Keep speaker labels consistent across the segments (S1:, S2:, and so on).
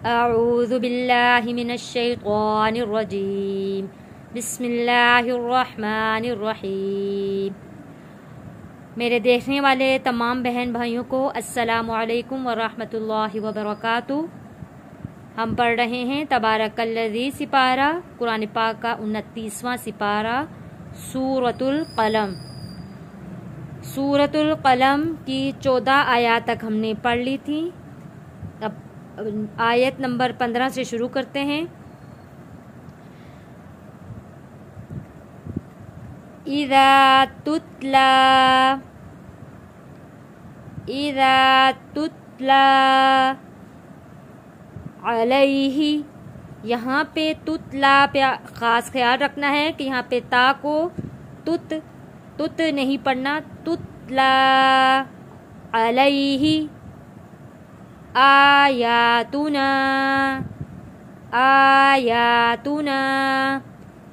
S1: अऊज़ु बिल्लाहि मिनश्शैतानिर्रजीम बिस्मिल्लाहिर्रहमानिर्रहीम। मेरे देखने वाले तमाम बहन भाइयों को अस्सलामु अलैकुम वरहमतुल्लाहि वबरकातुहू। हम पढ़ रहे हैं तबारकल्लज़ी सिपारा, कुरान पाक का 29वां सिपारा, सूरतुल कलम। सूरतुल कलम की 14 आयत तक हमने पढ़ ली थी। अब आयत नंबर 15 से शुरू करते हैं। इज़ा तुतला अलैहि, यहाँ पे तुतला पे ख़ास ख्याल रखना है कि यहाँ पे ता को तुत नहीं पढ़ना। तुतला अलैहि आयातुना,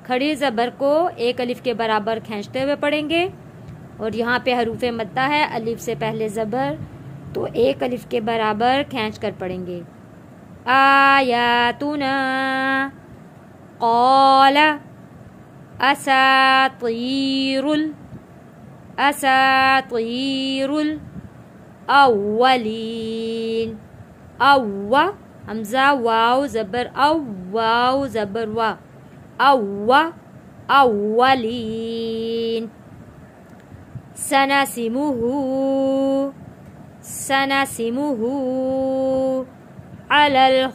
S1: खड़ी ज़बर को एक अलिफ के बराबर खींचते हुए पढ़ेंगे। और यहाँ पे हरूफ़े मद्दा है, अलिफ से पहले ज़बर, तो एक अलिफ के बराबर खींच कर पढ़ेंगे। आयातुना क़ाल असातीरुल अव्वलीन। अव्वा हमज़ा वाव ज़बर वाव ज़बर वा, अव्वा अव्वलीन। सनसिमुहु अलल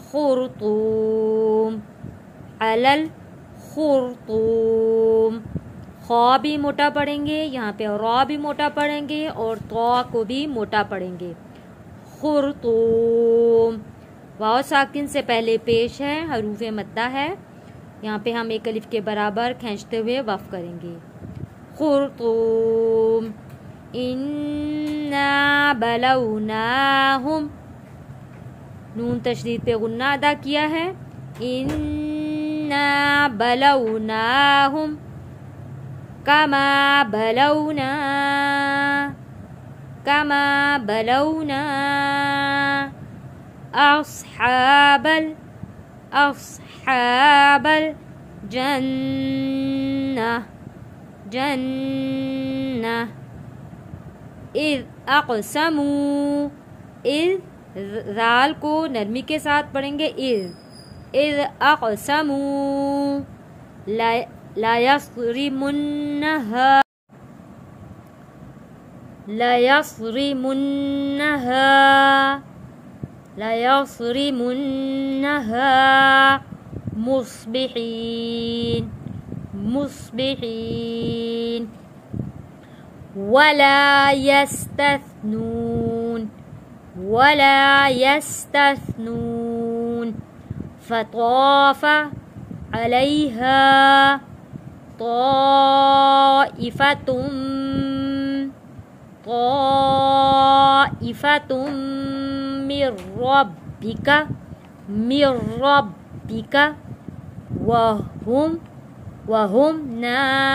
S1: खुर्तूम। खा भी मोटा पढ़ेंगे, यहाँ पे रा भी मोटा पढ़ेंगे और तो को भी मोटा पढ़ेंगे। खुर्तूम वाव साकिन से पहले पेश है, हरूफ़े मद्दा है। यहाँ पे हम एक अलिफ के बराबर खींचते हुए वफ़ करेंगे। खुर्तूम। इन्ना बलौनाहुम, नून तशदीद पे गुन्ना अदा किया है। इन्ना बलौनाहुम कमा बलौना अस्हाबल जन्ना इज़ अक़समू, इज़ ज़ाल को नरमी के साथ पढ़ेंगे। इज़ अक़समू ला यसरिमुन्नहा मुस्बिहीन वला यस्तथनून फताफ़ अलैहा ताइफ़तुम मिर रब्बिका वहुम नाइमून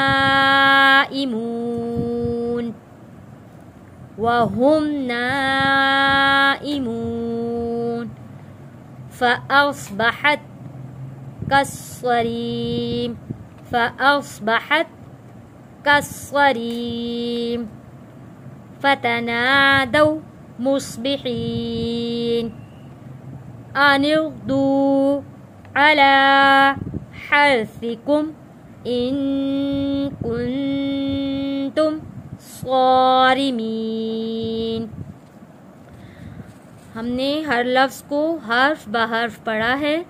S1: फ़अस्बहत कस्सरीम फ़तनादौ मुस्बिहीन अनिग़दू अला हर्सिकुम इन कुंतुम सारिमीन। हमने हर लफ्ज़ को हर्फ ब हर्फ पढ़ा है।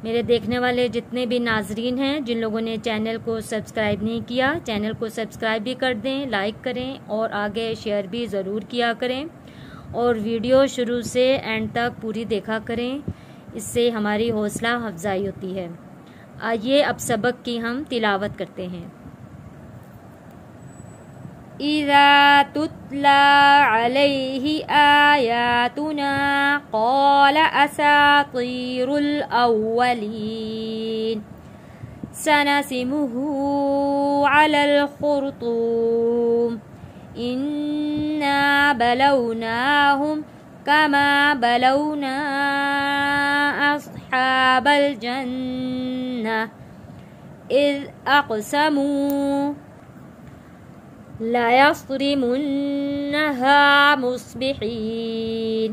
S1: मेरे देखने वाले जितने भी नाजरीन हैं, जिन लोगों ने चैनल को सब्सक्राइब नहीं किया, चैनल को सब्सक्राइब भी कर दें, लाइक करें और आगे शेयर भी ज़रूर किया करें। और वीडियो शुरू से एंड तक पूरी देखा करें, इससे हमारी हौसला अफजाई होती है। आइए अब सबक की हम तिलावत करते हैं। इज़ा तुतला अलैहि आयातुना क़ाल असातीरुल अव्वलीन सनसिमुहु अलल खुर्तूम इन्ना बलौनाहुम कमा बलौना अस्हाबल जन्नह इज़ अक़समू ला यस्रिमुन्नहा मुस्बिहीन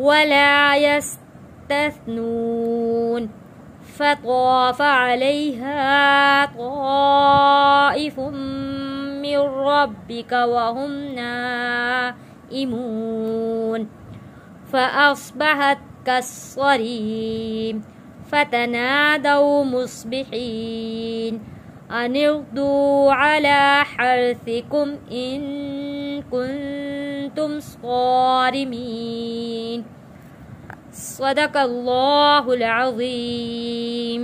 S1: वला यस्तस्नून फ़ताफ़ अलैहा ताइफ़ुम मिर रब्बिका वहुम नाइमून फ़अस्बहत कस्सरीम फ़तनादौ मुस्बिहीन अन इग़दू अला हर्सिकुम इन कुन्तुम सारिमीन। सदक़ल्लाहुल अज़ीम।